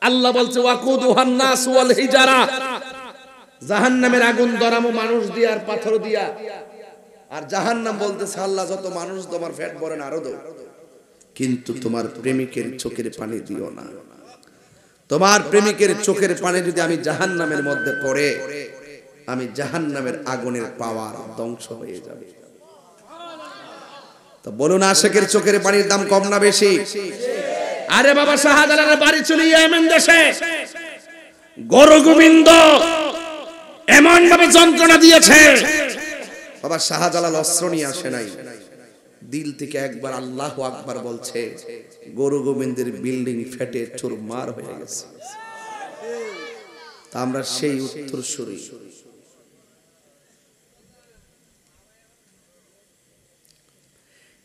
আল্লাহ বলছে ওয়াকুদুহান নাস ওয়াল হিজারা, জাহান্নামের আগুন ধরামো মানুষ দিয়া আর পাথর দিয়া। আর জাহান্নাম বলতেছে আল্লাহ যত মানুষ তোমার পেট ভরে না আরো দাও, কিন্তু তোমার প্রেমিকের চোখের পানি দিও না। তোমার প্রেমিকের চোখের পানি যদি আমি জাহান্নামের মধ্যে পড়ে, আমি জাহান্নামের আগুনের পাওয়ার ধ্বংস হয়ে যাবে। তো বলুন আশিকের চোখের পানির দাম কম না বেশি? আরে বাবা শাহজালালের বাড়ি ছিল ইয়েমেন দেশে, গরু গোবিন্দ এমন ভাবে যন্ত্রণা দিয়েছে, বাবা শাহজালাল অস্ত্র নিয়ে আসে নাই, দিল থেকে একবার আল্লাহু আকবার বলছে, গরু গোবিন্দের বিল্ডিং ফেটে চুরমার হয়ে গেছে। তা আমরা সেই উত্তরসূরি।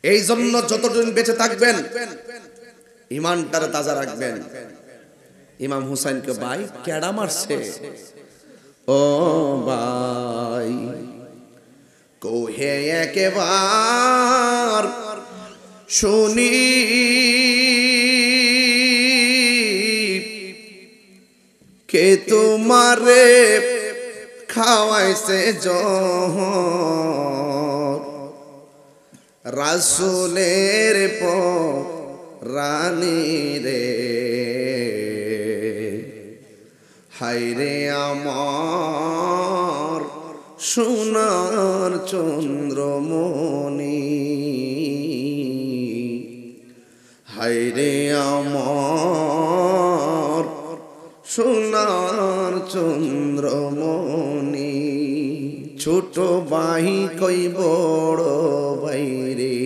এই জন্য যতদিন বেঁচে থাকবেন ইমানটার তাজা রাখবেন। ইমাম হুসাইনকে ভাই কেডা মারছে? ও ভাই কোহে একবার শুনি, কে তোমারে খাওয়াইছে জহর, রাসূলের রানী রে, হায়রে আমার সোনার চন্দ্রমণি, হায়রে আমার সোনার চন্দ্রমণি। ছোট ভাই কই বড় ভাই রে,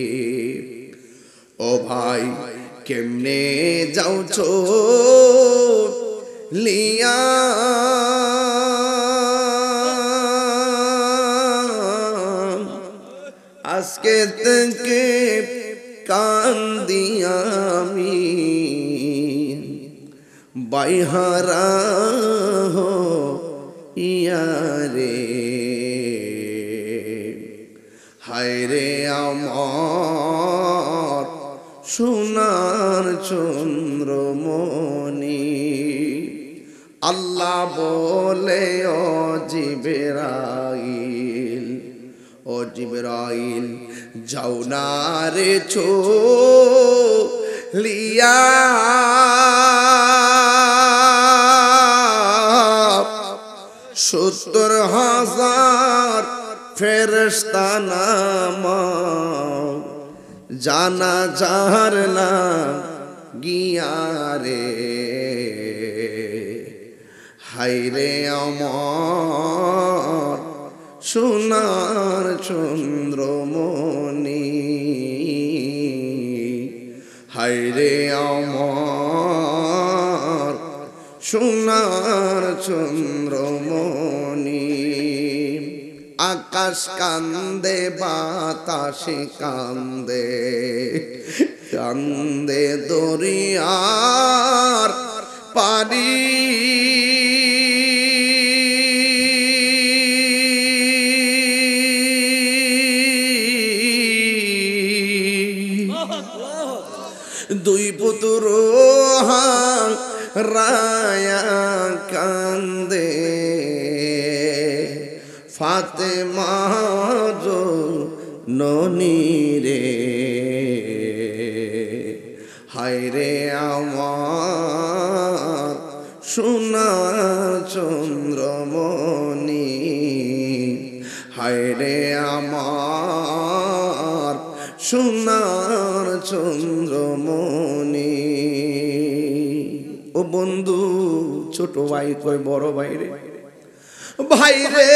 ও ভাই কেমনে যাওছো লিয়া, আজকে থেকে কান্দি আমি বাইহারা ইয়ারে, হায়রে আমার সোনার চন্দ্রমণি। আল্লাহ বলে ও জিবরাইল, ও জিবরাইল যাও না রে চলিয়া, 70,000 ফেরেশতা নামাও, জানাজার না গিয়া রে, হায়রে আমার সোনার চন্দ্রমণি, হায়রে আমার সোনার চন্দ্রমণি। আকাশ কান্দে বাতাসে কান্দে, কান্দে দরিয়ার পানি, দুই পুত্র রায়া কান্দে, ফাতেমা ননি রে, হায়রে আমার সোনার চন্দ্রমণি, হায়রে আমার সোনার চন্দ্রমণি। ও বন্ধু, ছোট ভাই কই বড় ভাই রে, ভাই রে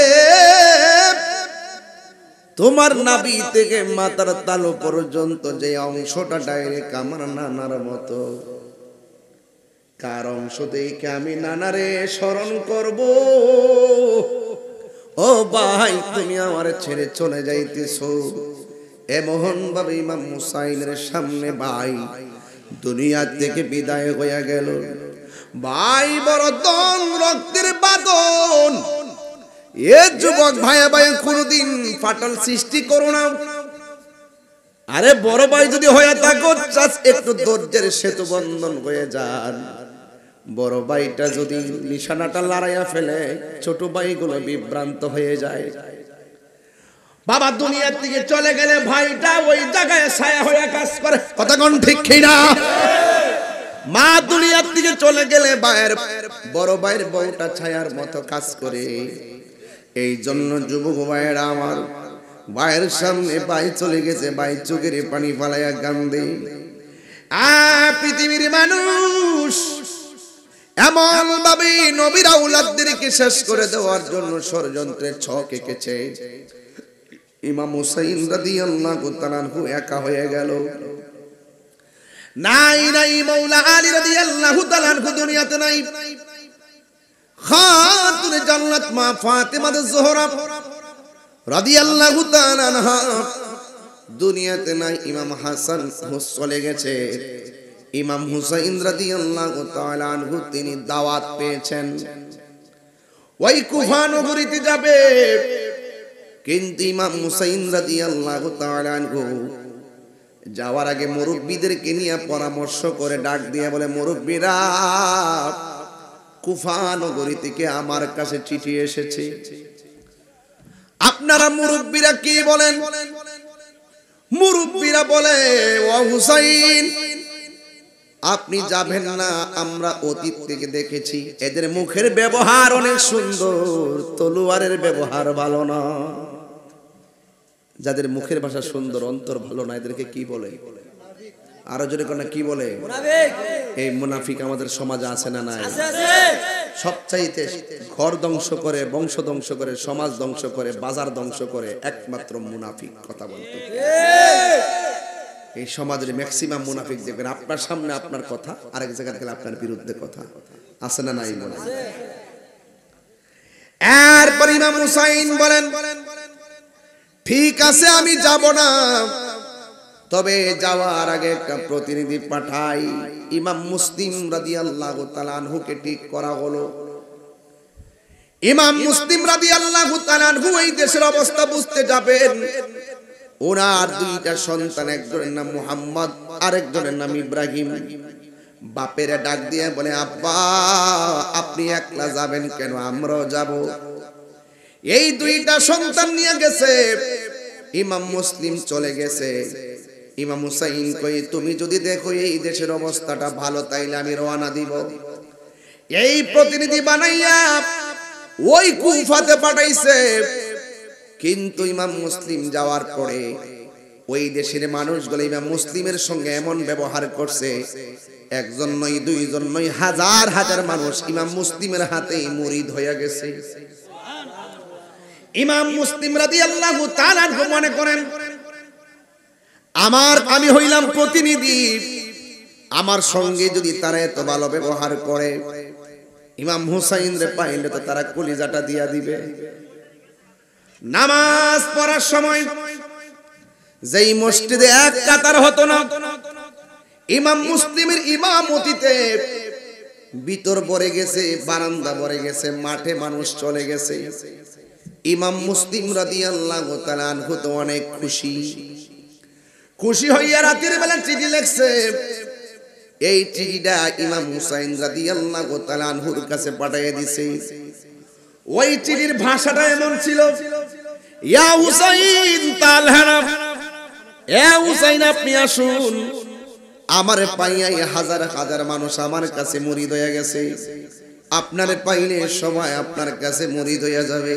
তোমার নাভি থেকে মাথার তালু পর্যন্ত যে অংশটা ডাইরেক্ট আমার নানার মতো, কার অংশ দেখে আমি নানারে স্মরণ করব? ও ভাই তুমি আমার ছেড়ে চলে যাইতেছো। এমন ভাবে ইমাম হুসাইনের সামনে ভাই দুনিয়া থেকে বিদায় হয়ে গেল। ভাই বড় দন রক্তের বাঁধন, এ যুবক ভাইয়া ভাই কোনদিন ফাটল সৃষ্টি করো না। আরে বড় ভাই যদি হয়ে থাকো একটু ধৈর্যের সেতু বন্ধন হয়ে যান, বড় ভাইটা যদি নিশানাটা লড়াইয়া ফেলে ছোট ভাইগুলো বিভ্রান্ত হয়ে যায়। বাবা দুনিয়ার থেকে চলে গেলে ভাইটা ওই জায়গায় ছায়া হয়ে কাজ করে, কথা কোন ঠিক কিনা? মা দুনিয়ার থেকে চলে গেলে বড় ভাইয়ের বউটা ছায়ার মতো কাজ করে। এই জন্য যুবক ভাইয়েরা আমার, ভাইয়ের সামনে ভাই চলে গেছে, ভাই চোখের পানি ফালাইয়া কান্দে। পৃথিবীর মানুষ এমন ভাবে নবীর আওলাদদেরকে শেষ করে দেওয়ার জন্য ষড়যন্ত্রের ছক এঁকেছে। ইমাম হুসাইন রাদিয়াল্লাহু তাআলা আনহু একা হয়ে গেল। নাই মাওলা আলী রাদিয়াল্লাহু তাআলা আনহু দুনিয়াতে নাই। খাতুনে জান্নাত মা ফাতেমা জোহরা রাদিয়াল্লাহু তাআলা আনহা দুনিয়াতে নাই। ইমাম হাসান চলে গেছে। ইমাম হুসাইন রাদিয়াল্লাহু তাআলা আনহু তিনি দাওয়াত পেয়েছেন, ওই কুফা নগরীতে যাবে। কিন্তু ইমাম হুসাইন রাদিয়াল্লাহু তাআলা আনহু যাওয়ার আগে মুরব্বিদেরকে নিয়ে পরামর্শ করে ডাক দিয়ে বলে, মুরব্বিরা, কুফা নগরী থেকে আমার কাছে চিঠি এসেছে। আপনারা মুরব্বিরা কি বলেন? মুরব্বিরা বলে, ও হুসাইন, আপনি যাবেন না। আমরা অতীত থেকে দেখেছি এদের মুখের ব্যবহার অনেক সুন্দর, তলোয়ারের ব্যবহার ভালো না। যাদের মুখের ভাষা সুন্দর, অন্তর ভালো না, এদেরকে কি বলে? আরো জোরে কোন কি বলে? এই মুনাফিক আমাদের সমাজে আছে না নাই? সবচাইতে ঘর ধ্বংস করে, বংশ ধ্বংস করে, সমাজ ধ্বংস করে, বাজার ধ্বংস করে একমাত্র মুনাফিক। কথা বলতে এই সমাজের ম্যাক্সিমাম মুনাফিক দেখবেন আপনার সামনে আপনার কথা, আরেক জায়গা থেকে আপনার বিরুদ্ধে কথা। আছে না নাই? মনে এরপর ইমাম হুসাইন বলেন, ঠিক আছে আমি যাব না, তবে যাওয়ার আগে একটা প্রতিনিধি পাঠাই। ইমাম মুসলিম রাদিয়াল্লাহু তাআলা আনহুকে ঠিক করা হলো। ইমাম মুসলিম রাদিয়াল্লাহু তাআলা আনহু এই দেশের অবস্থা বুঝতে যাবেন। ওনার দুইটা সন্তান, একজনের নাম মুহাম্মদ, আরেকজনের নাম ইব্রাহিম। বাপের ডাক দিয়ে বলে, আব্বা আপনি একলা যাবেন কেন? আমরাও যাব। এই দুইটা সন্তান নিয়ে গেছে। ইমাম মুসলিম চলে গেছে। ইমাম হুসাইন কই, তুমি যদি দেখো এই দেশের অবস্থাটা ভালো, তাইলে আমি রওনা দিব। এই প্রতিনিধি বানাইয়া ওই কুফাতে পাঠাইছে। কিন্তু ইমাম মুসলিম যাওয়ার পরে ওই দেশের মানুষগুলো ইমাম মুসলিমের সঙ্গে এমন ব্যবহার করছে, একজন নয়, দুইজন নয়, হাজার হাজার মানুষ ইমাম মুসলিমের হাতেই মুরিদ হয়ে গেছে। ইমাম মুসলিম রাদিয়াল্লাহু তাআলা মনে করেন, আমি হইলাম প্রতিনিধি, আমার সঙ্গে যদি তারা এত ভালো ব্যবহার করে, ইমাম হুসাইন রে পাইলে তো তারা কলিজাটা দিয়া দিবে। নামাজ পড়ার সময় যেই মসজিদে এক কাতার হতো না, ইমাম মুসলিমের ইমামতিতে ভিতর ভরে গেছে, বারান্দা ভরে গেছে, মাঠে মানুষ চলে গেছে। ইমাম মুসলিম রাদিয়াল্লাহু তাআলা আনহু তো অনেক খুশি হইয়া রাতের বেলা চিঠি লিখছে। এই চিঠিটা ইমাম হুসাইন রাদিয়াল্লাহু তাআলা আনহুর কাছে পাঠিয়ে দিয়েছে। ওই চিঠির ভাষাটা এমন ছিল, ইয়া হুসাইন তালহানা, এ হুসাইন আপনি আসুন, আমার পাইয়া হাজার হাজার মানুষ আমার কাছে মুরিদ হয়ে গেছে, আপনারে পাইলে সময় আপনার কাছে মুরিদ হয়ে যাবে।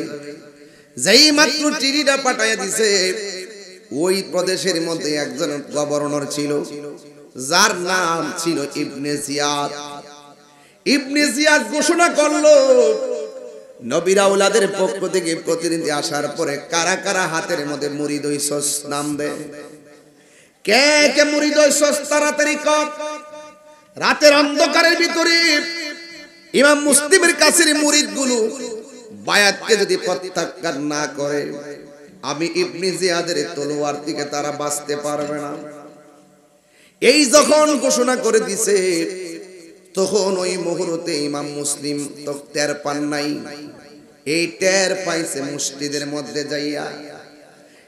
যেই মাত্র চিঠিটা পাঠিয়ে দিছে, ওই প্রদেশের মধ্যে একজন গভর্নর ছিল, যার নাম ছিল ইবনে জিয়াদ। ইবনে জিয়াদ ঘোষণা করলো, নবীর আওলাদের পক্ষ থেকে প্রতিনিধি আসার পরে কারা কারা হাতের মধ্যে মুরিদ হইছস নাম দে। কে কে মুরিদ হইছস তাড়াতাড়ি কর। রাতের অন্ধকারের ভিতরে ইমাম মুসলিমের কাছের মুরিদগুলো বায়াতকে যদি প্রত্যাখ্যান না করে, আমি ইবনে জিয়াদের তলোয়ার থেকে তারা বাঁচতে পারবে না। এই যখন ঘোষণা করে দিছে, তখন ওই মুহূর্তে ইমাম মুসলিম তো টের পান নাই। এই টের পাইছে মসজিদের মধ্যে যাইয়া।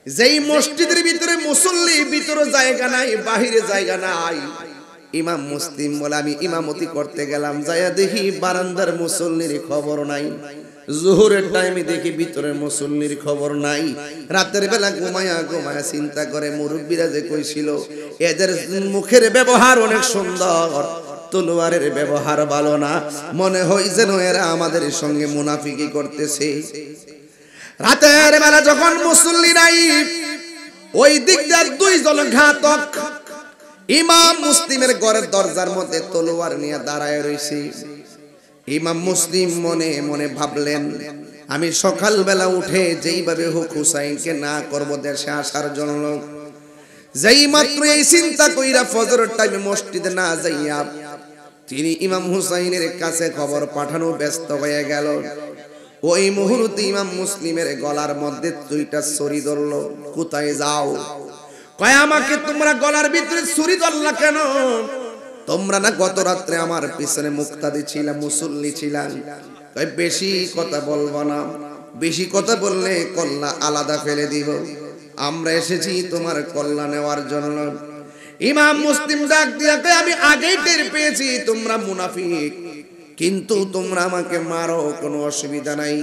যেই মসজিদের ভিতরে মুসল্লি ভিতরে জায়গা নাই, বাহিরে জায়গা নাই, ইমাম মুসলিম বলে আমি ইমামতি করতে গেলাম, যাইয়া দেখি বারান্দার মুসল্লির খবর নাই, জোহরের টাইমে দেখি ভিতরের মুসল্লির খবর নাই। রাতের বেলা ঘুমায়া ঘুমায়া চিন্তা করে মুরব্বীরা যে কইছিল এদের মুখের ব্যবহার অনেক সুন্দর, তলোয়ারের ব্যবহার ভালো না, মনে হয় যেন এরা আমাদের সঙ্গে মুনাফিকি করতেছে। রাতের বেলা যখন মুসল্লি নাই, ওই দিক দিয়ে দুইজন ঘাতক ইমাম মুসলিমের ঘরের দরজার মধ্যে তলোয়ার নিয়ে দাঁড়ায় রয়েছে। ইমাম মুসলিম মনে মনে ভাবলেন, আমি সকালবেলা উঠে যেইভাবে হোক হুসাইনকে না করব দেশে আসার জন্য, যেই মাত্র এই চিন্তা কইরা ফজরের টাইমে মসজিদে না যাইয়া তিনি ইমাম হুসাইনের কাছে খবর পাঠানো ব্যস্ত হয়ে গেল। ওই মুহূর্তে ইমাম মুসলিমের গলার মধ্যে দুইটা ছুরি ধরলো। কোথায় যাও? কয় আমাকে তোমরা গলার ভিতরে ছুরি ধরলা কেন? তোমরা না গত রাত্রে আমার পিছনে মুক্তাদি ছিলাম, মুসল্লি ছিলাম। কয় বেশি কথা বলবো না, বেশি কথা বললে কল্লা আলাদা ফেলে দিব, আমরা এসেছি তোমার কল্লা নেওয়ার জন্য। ইমাম মুসলিম ডাক দিয়া কয় আমি আগেই টের পেয়েছি তোমরা মুনাফিক, কিন্তু তোমরা আমাকে মারো কোনো অসুবিধা নাই,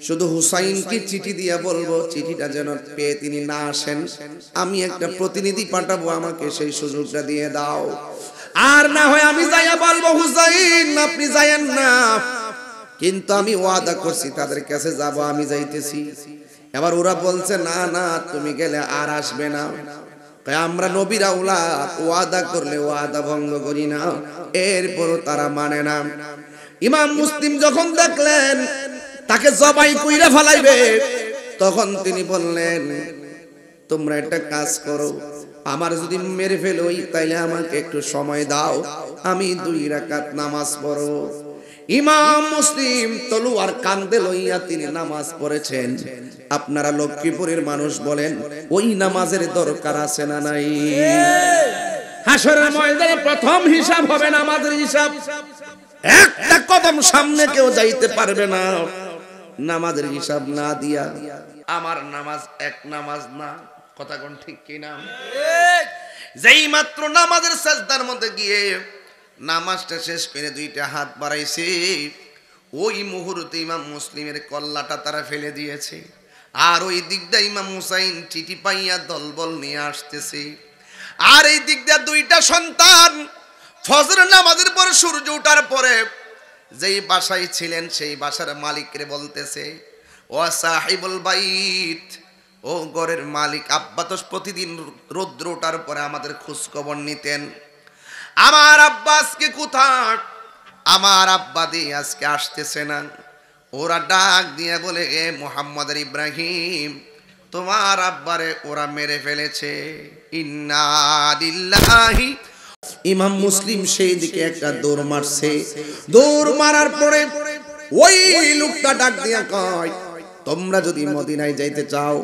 শুধু হুসাইনকে চিঠি দিয়া বলবো চিঠিটা যেন পেয়ে তিনি না আসেন, আমি একটা প্রতিনিধি পাঠাবো, আমাকে সেই সুযোগটা দিয়ে দাও। আর না হয় আমি যাইয়া বলবো হুসাইন আপনি যায়েন না, কিন্তু আমি ওয়াদা করছি তাদের কাছে যাব, আমি যাইতেছি। এবার ওরা বলছে না না তুমি গেলে আর আসবে না। আমরা নবীর আওলাদ, ওয়াদা করলে ওয়াদা ভঙ্গ করি না, এরপরও তারা মানে না। ইমাম মুসলিম যখন দেখলেন তাকে জবাই কইরা ফেলাইবে, তখন তিনি বললেন তোমরা একটা কাজ করো, আমার যদি মেরে ফেলোই তাইলে আমাকে একটু সময় দাও, আমি 2 রাকাত নামাজ পড়ব। ইমাম মুসলিম তলোয়ার কাঁধে লইয়া তিনি নামাজ পড়েছেন। আপনারা লক্ষ্মীপুরের মানুষ বলেন ওই নামাজের দরকার আছে না নাই? হাসরের ময়দানে প্রথম হিসাব হবে নামাজের হিসাব। একটা কদম সামনে কেউ যাইতে পারবে না নামাজের হিসাব না দিয়া। আমার নামাজ এক নামাজ না, কথা কোন ঠিক কিনা? যেই মাত্র নামাজের সাজদার মধ্যে গিয়ে নামাজটা শেষ করে 2টা হাত বাড়াইছে, ওই মুহূর্তে ইমাম মুসলিমের কল্লাটা তারা ফেলে দিয়েছে। আর ওই দিক দিয়ে ইমাম হুসাইন চিঠি পাইয়া দলবল নিয়ে আসতেছে। আর এই দিক দিয়ে 2টা সন্তান ফজর নামাজের পর সূর্য ওঠার পরে যেই বাসায় ছিলেন সেই বাসার মালিকরে বলতেছে, ও সাহিবুল বাইত, ও ঘরের মালিক, আব্বা তো প্রতিদিন রৌদ্র ওঠার পরে আমাদের খোঁজ খবর নিতেন, আমার আব্বা আজকে কোথায়? আমার আব্বা দিয়ে আজকে আসতেছে না। ওরা ডাক দিয়ে বলে এ মুহাম্মদ ইব্রাহিম, তোমার আব্বারে ওরা মেরে ফেলেছে, ইন্না লিল্লাহি। ইমাম মুসলিম সেই দিকে একটা দৌড় মারছে, দৌড় মারার পরে ওই লোকটা ডাক দিয়া কয় তোমরা যদি মদিনায় যাইতে চাও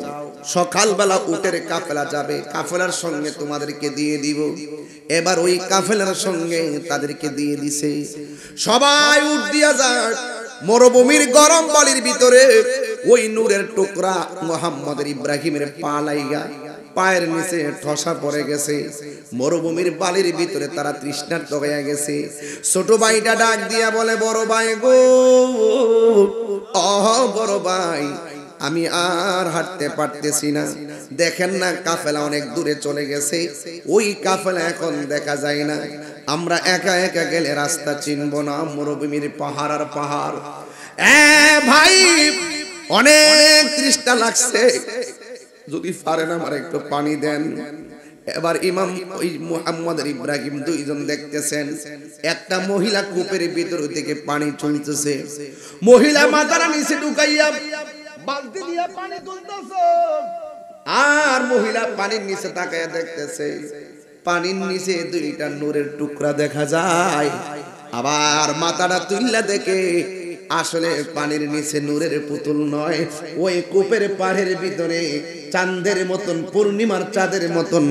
সকালবেলা উটের কাফেলা যাবে, কাফেলার সঙ্গে তোমাদেরকে দিয়ে দিব। এবার ওই কাফেলার সঙ্গে তাদেরকে দিয়ে দিছে। সবাই উট দিয়া যায় মরুভূমির গরম বালির ভিতরে, ওই নূরের টুকরা মুহাম্মদ ইব্রাহিমের পা লাইগা পায়ের নিচে ঠসা পড়ে গেছে। মরুভূমির বালির ভিতরে তারা তৃষ্ণার্ত হয়ে গেছে। ছোট ভাইটা ডাক দিয়া বলে বড় ভাই গো, বড় ভাই আমি আর হাঁটতে পারতেছি না, দেখেন না কাফেলা অনেক দূরে চলে গেছে, ওই কাফেলা এখন দেখা যায় না, আমরা একা একা গেলে রাস্তা চিনব না, মরুভূমির পাহাড় আর পাহাড়। ভাই অনেক তৃষ্ণা লাগছে, যদি পারেন আমার একটু পানি দেন। এবার ইমাম ওই মুহাম্মদ ইব্রাহিম 2জন দেখতেছেন একটা মহিলা কূপের ভিতর থেকে পানি তুলতেছে, মহিলা মাথার নিচে ঢুকাইয়া বালতি দিয়া পানি তুলতেছে, আর মহিলা পানির নিচে তাকায়া দেখতেছে, পানির নিচে 2টা নূরের টুকরা দেখা যায়। আবার মাথাটা তুললা দেখে আসলে পানির নিচে নূরের পুতুল নয়, ওই কূপের পাড়ের ভিতরে চাঁদের মতন, পূর্ণিমার চাঁদের মতন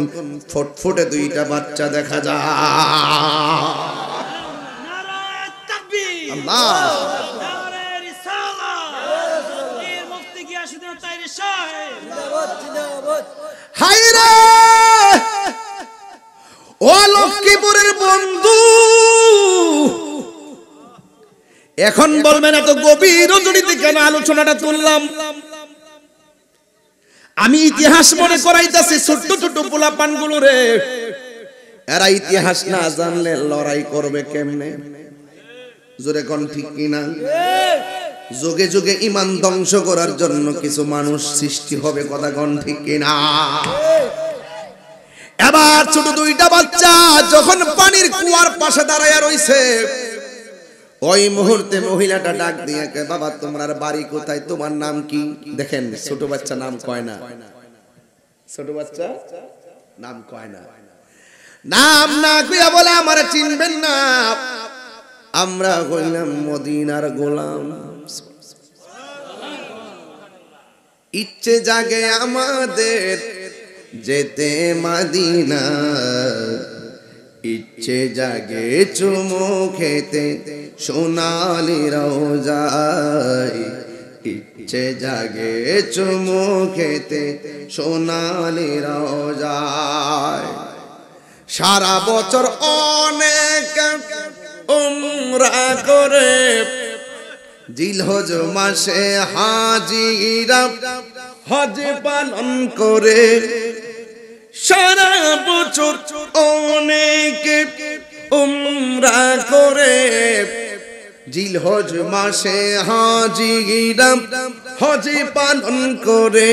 ফুটফুটে 2টা বাচ্চা দেখা যায়। নারায়ে তাকবীর, আল্লাহ নারায়ে রিসালাত, এর মুফতি গিয়াসউদ্দিন তাইরি সাহেব জিন্দাবাদ জিন্দাবাদ। হায়রে ও লক্ষ্মীপুরে জীবনের বন্ধু। এখন বলবেন এত গভীর রজনীতে কেন আলোচনাটা তুললাম? আমি ইতিহাস মনে করাইতেছি ছোট্ট ছোট্ট পোলাপানগুলো রে, এরা ইতিহাস না জানলে লড়াই করবে কেমনে? জোরে কোন ঠিক কিনা? যুগে যুগে ঈমান ধ্বংস করার জন্য কিছু মানুষ সৃষ্টি হবে, কথা কোন ঠিক কিনা? এবার ছোট দুইটা বাচ্চা যখন পানির কুয়ার পাশে দাঁড়ায়া রইছে, ওই মুহূর্তে মহিলাটা ডাক দিয়ে কে, বাবা তোমার বাড়ি কোথায়, তোমার নাম কি? দেখেন ছোট বাচ্চা নাম কয় না, ছোট বাচ্চা নাম কয় না, নাম না কইয়া বলে আমার চিনবেন না, আমরা হইলাম মদিনার গোলাম। ইচ্ছে জাগে আমাদের যেতে মদিনা, ইচ্ছে জাগে চুমু খেতে সোনালি রওজায়, ইচ্ছে জাগে চুমু খেতে সোনালি রওজায়। সারা বছর অনেক উমরা করে, জিলহজ মাসে হাজিরা হজ পালন করে, সারা বছর অনেক উমরা করে, জিলহজ মাসে হাজিরা হজ পালন করে।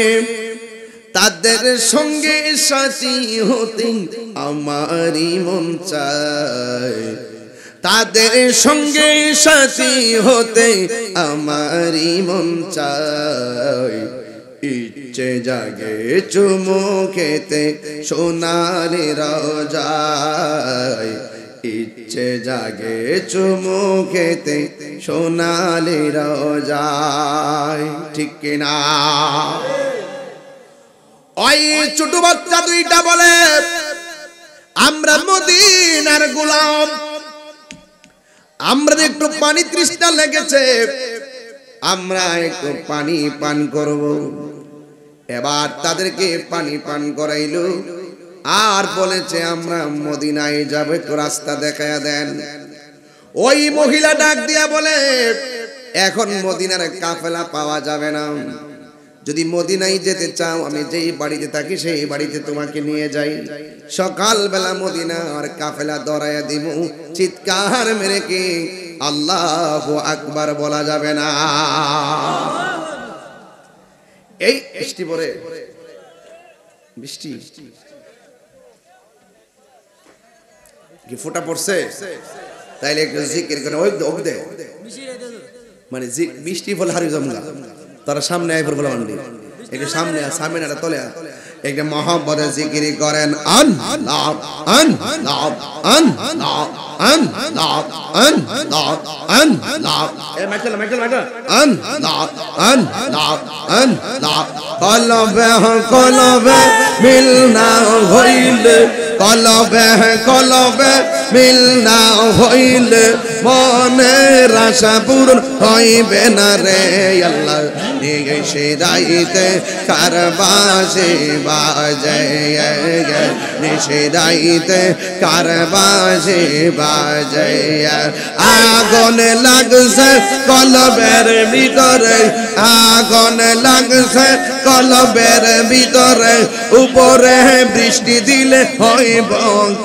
তাদের সঙ্গে সাথী হতে আমারই মন চায়, তাদের সঙ্গে সাথী হতে আমারই মন চায়। ইচ্ছে জাগে চুমু খেতে সোনালি রওজায়, ইচ্ছে জাগে চুমু খেতে সোনালি রওজায়, ঠিক কিনা? ওই ছোট বাচ্চা দুইটা বলে আমরা মদিনার গোলাম, আমরা একটু পানি তৃষ্ণা লেগেছে, আমরা একটু পানি পান করব। এবার তাদেরকে পানি পান করাইলো আর বলেছে আমরা মদিনায় যাব, একটু রাস্তা দেখায়া দেন। ওই মহিলা ডাক দিয়া বলে এখন মদিনার কাফেলা পাওয়া যাবে না, যদি মদিনায় যেতে চাও আমি যেই বাড়িতে থাকি সেই বাড়িতে তোমাকে নিয়ে যাই। সকালবেলা মদিনার কাফেলা দরায়া দিব, চিৎকার মেরে কি আল্লাহু আকবার বলা যাবে না। এই বৃষ্টি পড়ে, বৃষ্টি কি ফোঁটা পড়ছে, তাইলে একটু জিকির করে ওই দে, মানে বৃষ্টি বলে হারি জমগা তারা সামনে আইফর বলা মান্ডি, একটু সামনে সামনে না তলে একটা মহব্বতে জিকির করেন আন লাভ আন লাভ আন লাভ আন লাভ আন লাভ আন লাভ এ মাইকেল মাইকেল মাইকেল আন লাভ আন লাভ আন লাভ কলবে মিল না হইলে, কলবে মিল না হইলে মনের আশা পূরণ হইবে না রে আল্লাহ। নিয়ে সে রাইতে কারবাসে বাজে, নিশে রাইতে কারবাসে বাজে, আগুন লাগছে কলবের ভিতরে, আগুন লাগছে কলবের ভিতরে, উপরে বৃষ্টি দিলে হইব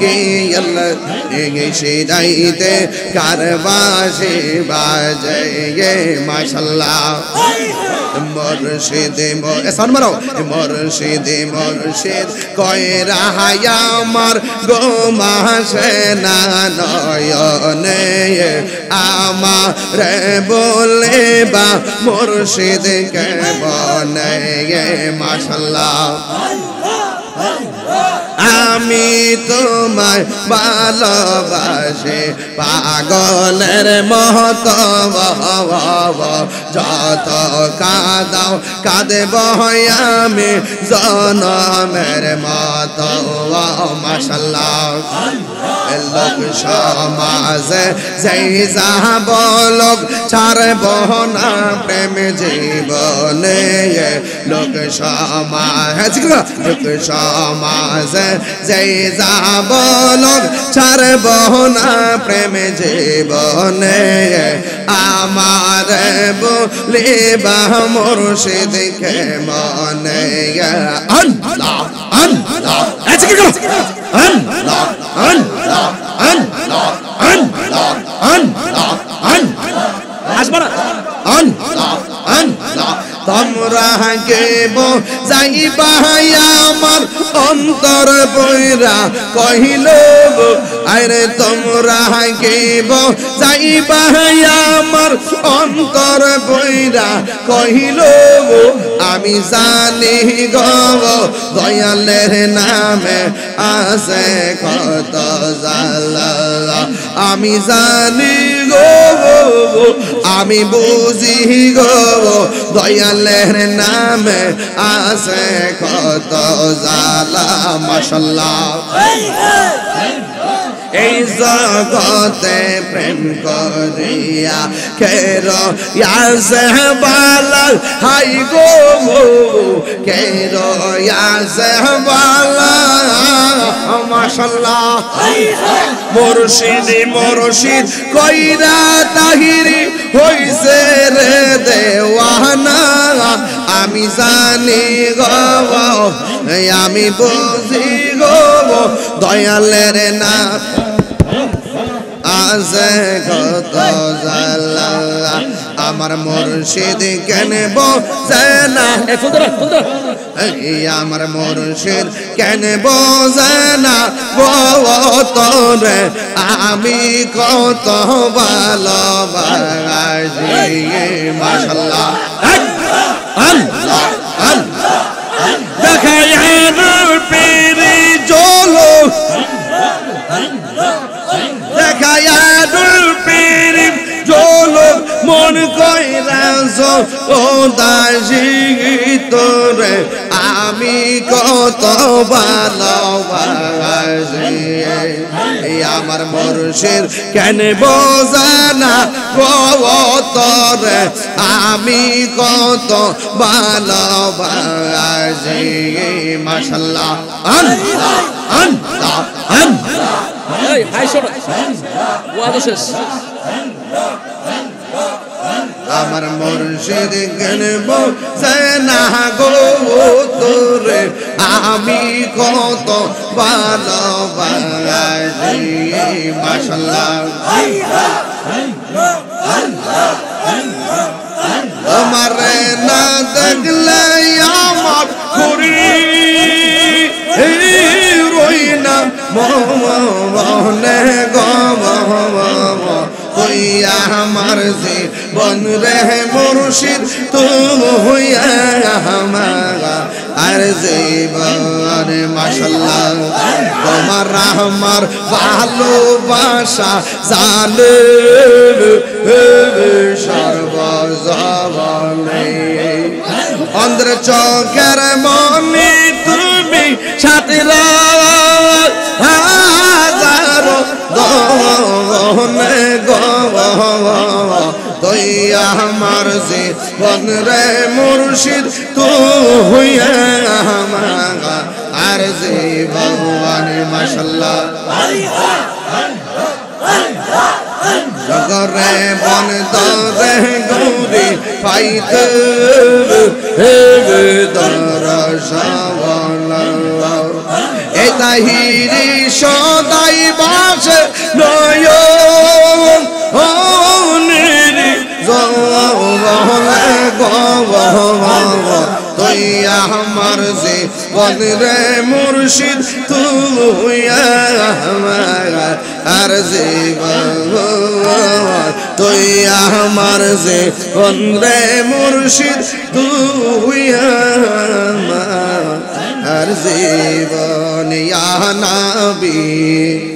কি আল্লাহ। নিয়ে সে রাইতে কারবাসে বাজে, মাশাআল্লাহ। মুর্শিদ মারো মুর্শিদ মুর্শিদ কয় রাহাই আমার গোমাসে না নয়নে, আমার বলে বা মুর্শিদ কে বনে, মাশাআল্লাহ। আমি তোমায় ভালোবাসি পাগলের মতো, যত কাঁদাও কাঁদব আমি জনমের মতো, মাশাআল্লাহ। লোক সমাজে যেই যাব লোক ছাড়ব না প্রেম জীবনে, লোক সমাজ লোক সমাজে যে যাবলক ছাড়ব না প্রেম জীবনে আমার বলিবা মুর্শিদ কে মনে আল্লাহ আল্লাহ আছে কি আল্লাহ আল্লাহ আল্লাহ আল্লাহ আল্লাহ আল্লাহ আসবানা আল্লাহ আল্লাহ তোমরা গেব যাইবা আমার অন্তর বইরা কহিল আরে তোমরা গেব যাইবা আমার অন্তর বইরা কহিল আমি জানি গো দয়ালের নামে আছে কত জালা আমি জানি গো আমি বুঝি গো দয়ালের নামে আছে কত জালা মাশাআল্লাহ এই জগতে প্রেম করিয়া কের ইয়াসে বালা হাই গো কের ইয়াসে বালা মাশাআল্লাহ মুর্শিদ মুর্শিদ কইরা তাহিরি হইছে রে দেওয়ানা আমি জানি গো আমি বুঝি গো দয়ালের না আছে কত জালা আমার মুর্শিদ কেন বোঝে না আমার মুর্শিদ কেন বোঝে না তোরে আমি কত ভালোবাসি মাশাআল্লাহ আল্লাহ আল্লাহ দেখায়ার পেরে চলো দেখায়ার পেরে চলো মন কইরা ও দাসী তোরে আমি কত ভালোবাসি আমার মুর্শিদ কেন বোঝে না তোরে আমি কত ভালোবাসি মাশাআল্লাহ আল্লাহ আল্লাহ আল্লাহ এই ভাই শোনো ওয়াজ শেষ আমার মুর্শিদ কেন বোঝে না গো তোরে আমি কত ভালোবাসি মাশাআল্লাহ আমারে না দেখলে আমার ঘুরি রই না মনে গো হইয়া আমার জীবন রে মুর্শিদ তুই আমার আর জীবন মাশাআল্লাহ তোমার আমার ভালোবাসা জানে সর্বজবনে অন্ধ্র চোখের মনি তুমি সাথে হাজারো দনে তুই আমার জীবন রে মুর্শিদ তুই আমার আর জীবন মাশাআল্লাহ জগরে বন দরে গৌরী পাইতে দরশন এ তাহিরি সদাই বাস নয় তুই আমার জীবন রে মুর্শিদ তুই আমার আর জীবন তুই আমার জীবন রে মুর্শিদ তুই আমার আর জীবন ইয়া নবী